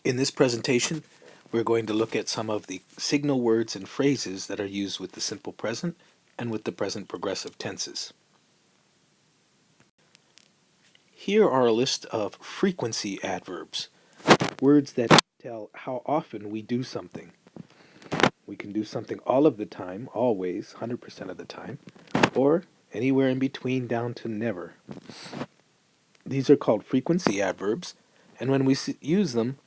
In this presentation, we're going to look at some of the signal words and phrases that are used with the simple present and with the present progressive tenses. Here are a list of frequency adverbs, words that tell how often we do something. We can do something all of the time, always, 100% of the time, or anywhere in between down to never. These are called frequency adverbs, and when we use them,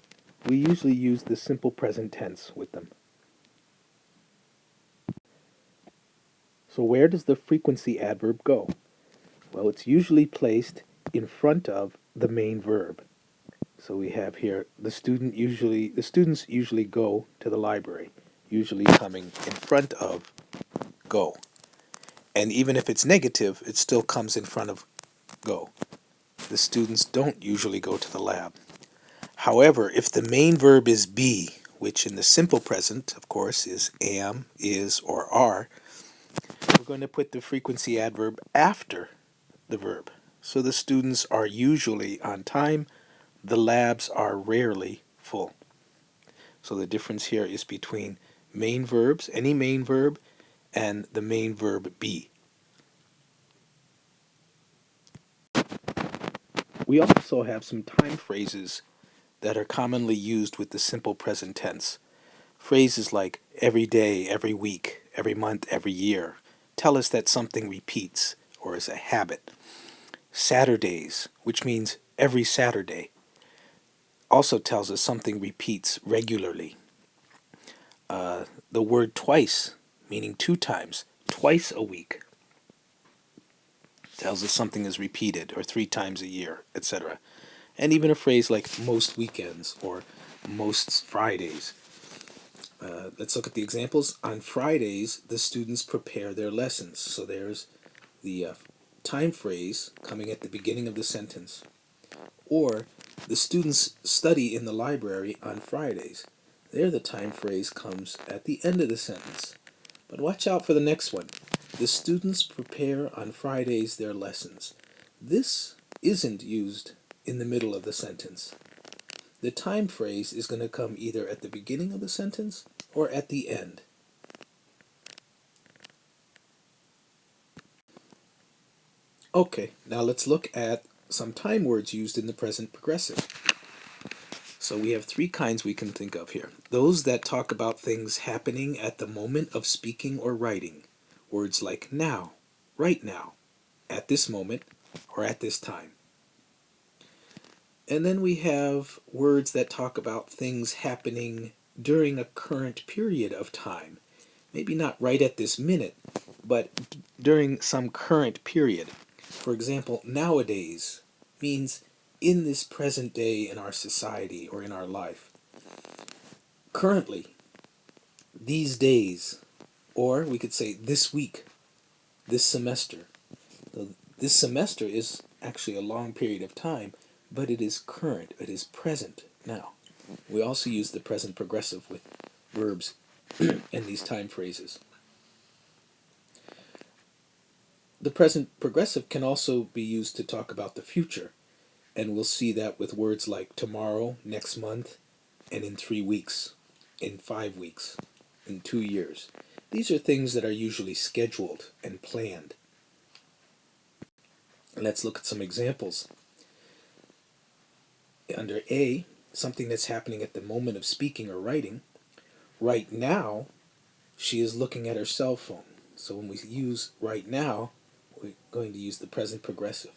we usually use the simple present tense with them. So where does the frequency adverb go? Well, it's usually placed in front of the main verb. So we have here the students usually go to the library, usually coming in front of go. And even if it's negative, it still comes in front of go. The students don't usually go to the lab. However, if the main verb is be, which in the simple present, of course, is am, is, or are, we're going to put the frequency adverb after the verb. So the students are usually on time, the labs are rarely full. So the difference here is between main verbs, any main verb, and the main verb be. We also have some time phrases that are commonly used with the simple present tense. Phrases like every day, every week, every month, every year tell us that something repeats or is a habit. Saturdays, which means every Saturday, also tells us something repeats regularly. The word twice, meaning two times, twice a week, tells us something is repeated, or three times a year, etc. And even a phrase like most weekends or most Fridays. Let's look at the examples. On Fridays, the students prepare their lessons. So there's the time phrase coming at the beginning of the sentence. Or the students study in the library on Fridays. There the time phrase comes at the end of the sentence. But watch out for the next one. The students prepare on Fridays their lessons. This isn't used in the middle of the sentence. The time phrase is going to come either at the beginning of the sentence or at the end. Okay, now let's look at some time words used in the present progressive. So we have three kinds we can think of here. Those that talk about things happening at the moment of speaking or writing. Words like now, right now, at this moment, or at this time. And then we have words that talk about things happening during a current period of time. Maybe not right at this minute, but during some current period. For example, nowadays means in this present day in our society or in our life. Currently, these days, or we could say this week, this semester. So this semester is actually a long period of time, but it is current, it is present now. We also use the present progressive with verbs and these time phrases. The present progressive can also be used to talk about the future, and we'll see that with words like tomorrow, next month, and in 3 weeks, in 5 weeks, in 2 years. These are things that are usually scheduled and planned. Let's look at some examples. Under A, something that's happening at the moment of speaking or writing. Right now, she is looking at her cell phone. So when we use right now, we're going to use the present progressive.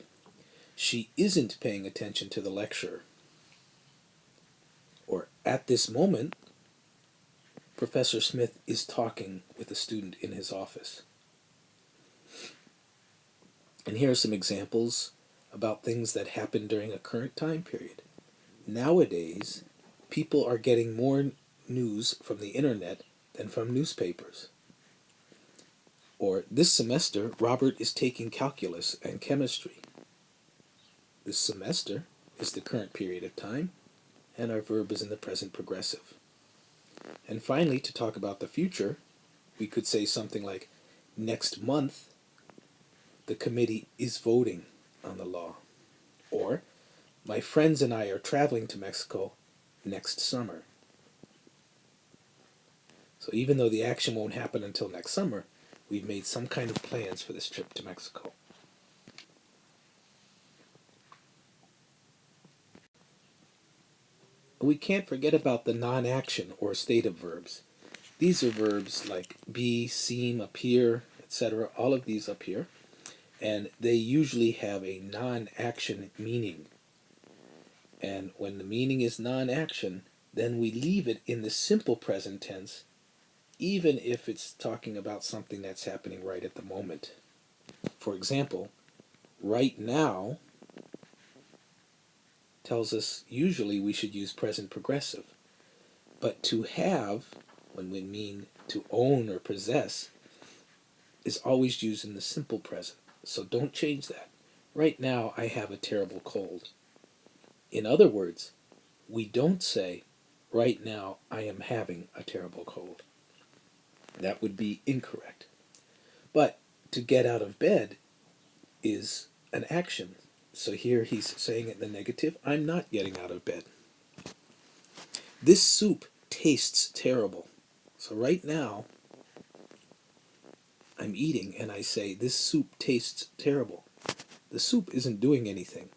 She isn't paying attention to the lecture. Or at this moment, Professor Smith is talking with a student in his office. And here are some examples about things that happen during a current time period. Nowadays, people are getting more news from the internet than from newspapers. Or this semester, Robert is taking calculus and chemistry. This semester is the current period of time, and our verb is in the present progressive. And finally, to talk about the future, we could say something like, next month, the committee is voting on the law. Or, my friends and I are traveling to Mexico next summer. So even though the action won't happen until next summer, we've made some kind of plans for this trip to Mexico. We can't forget about the non-action or stative verbs. These are verbs like be, seem, appear, etc. All of these up here. And they usually have a non-action meaning. And when the meaning is non-action, then we leave it in the simple present tense, even if it's talking about something that's happening right at the moment. For example, right now tells us usually we should use present progressive. But to have, when we mean to own or possess, is always used in the simple present. So don't change that. Right now I have a terrible cold. In other words, we don't say, right now I am having a terrible cold. That would be incorrect. But to get out of bed is an action. So here he's saying in the negative, I'm not getting out of bed. This soup tastes terrible. So right now I'm eating and I say, this soup tastes terrible. The soup isn't doing anything.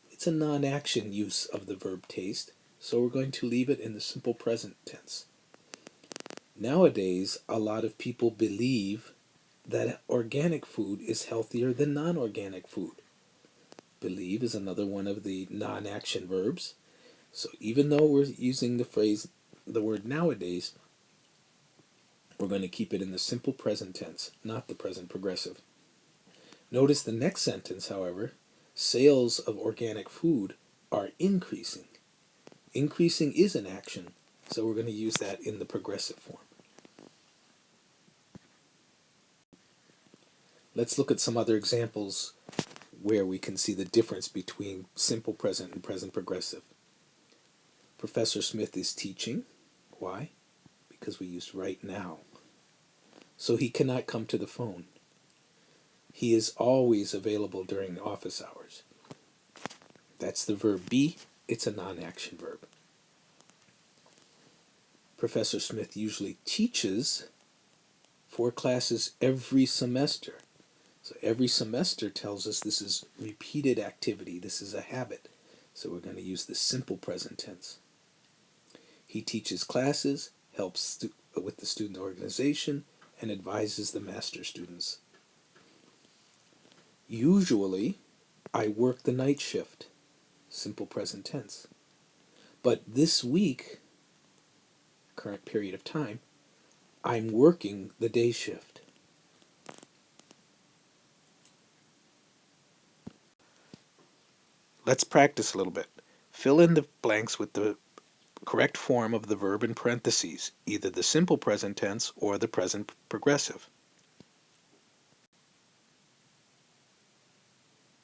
It's a non-action use of the verb taste, so we're going to leave it in the simple present tense. Nowadays, a lot of people believe that organic food is healthier than non-organic food. Believe is another one of the non-action verbs. So even though we're using the word nowadays, we're going to keep it in the simple present tense, not the present progressive. Notice the next sentence, however, sales of organic food are increasing. Increasing is an action, so we're going to use that in the progressive form. Let's look at some other examples where we can see the difference between simple present and present progressive. Professor Smith is teaching. Why? Because we use right now. So he cannot come to the phone. He is always available during office hours. That's the verb be. It's a non-action verb. Professor Smith usually teaches 4 classes every semester. So every semester tells us this is repeated activity. This is a habit. So we're going to use the simple present tense. He teaches classes, helps with the student organization, and advises the master students. Usually, I work the night shift. Simple present tense. But this week, current period of time, I'm working the day shift. Let's practice a little bit. Fill in the blanks with the correct form of the verb in parentheses, either the simple present tense or the present progressive.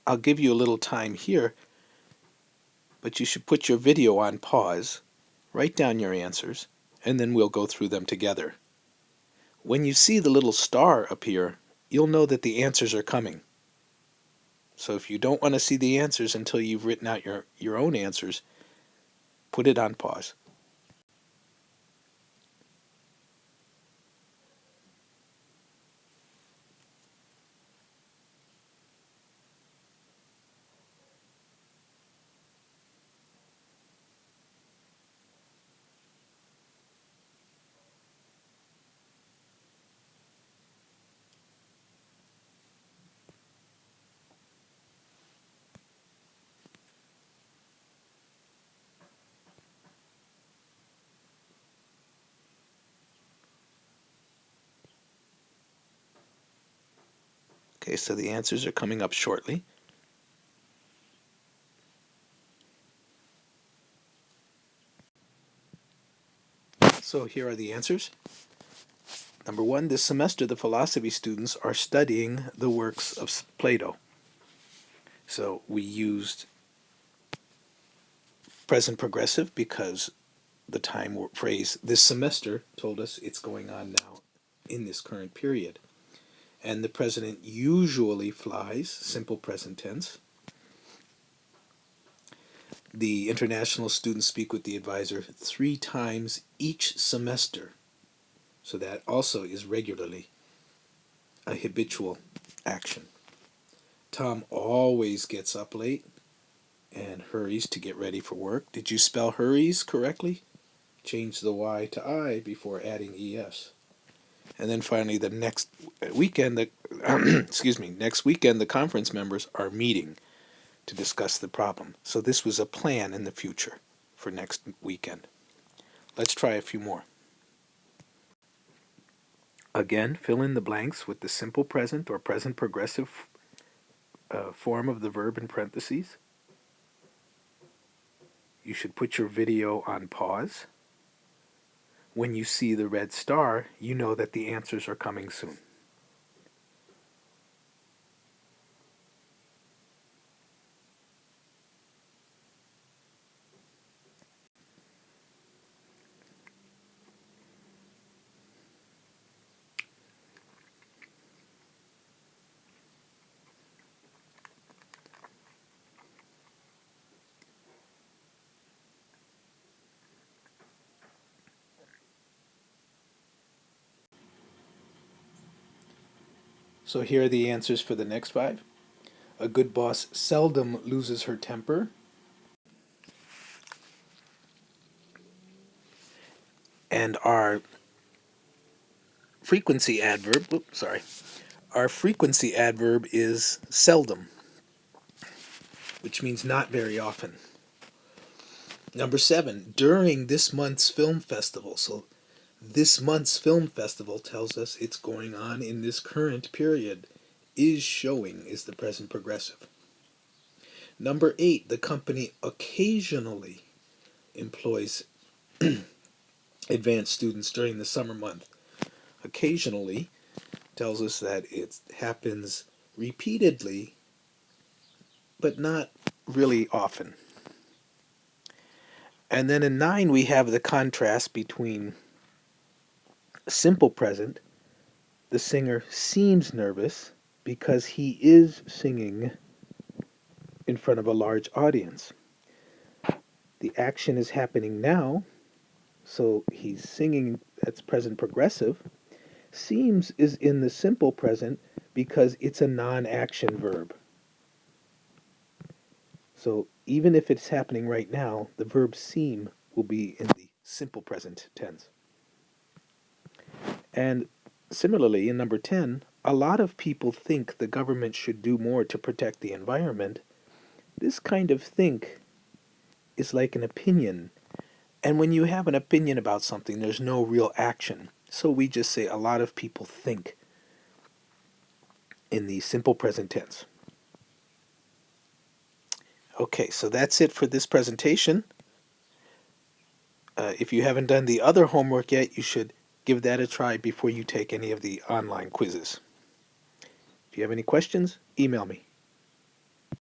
I'll give you a little time here, but you should put your video on pause, write down your answers, and then we'll go through them together. When you see the little star appear, you'll know that the answers are coming. So if you don't want to see the answers until you've written out your own answers, put it on pause. Okay, so the answers are coming up shortly. So here are the answers. Number 1, this semester the philosophy students are studying the works of Plato. So we used present progressive because the time phrase this semester told us it's going on now in this current period. And the president usually flies, simple present tense. The international students speak with the advisor 3 times each semester. So that also is regularly a habitual action. Tom always gets up late and hurries to get ready for work. Did you spell hurries correctly? Change the Y to I before adding ES. And then finally, the next weekend, next weekend, the conference members are meeting to discuss the problem. So this was a plan in the future for next weekend. Let's try a few more. Again, fill in the blanks with the simple present or present progressive form of the verb in parentheses. You should put your video on pause. When you see the red star, you know that the answers are coming soon. So here are the answers for the next 5. A good boss seldom loses her temper. And our frequency adverb, our frequency adverb is seldom, which means not very often. Number 7, during this month's film festival. So this month's film festival tells us it's going on in this current period. Is showing is the present progressive. Number 8, the company occasionally employs advanced students during the summer month. Occasionally tells us that it happens repeatedly, but not really often. And then in 9, we have the contrast between simple present. The singer seems nervous because he is singing in front of a large audience. The action is happening now, so he's singing, that's present progressive. Seems is in the simple present because it's a non-action verb. So even if it's happening right now, the verb seem will be in the simple present tense. And similarly, in number 10, a lot of people think the government should do more to protect the environment. This kind of think is like an opinion. And when you have an opinion about something, there's no real action. So we just say a lot of people think in the simple present tense. Okay, so that's it for this presentation. If you haven't done the other homework yet, you should give that a try before you take any of the online quizzes. If you have any questions, email me.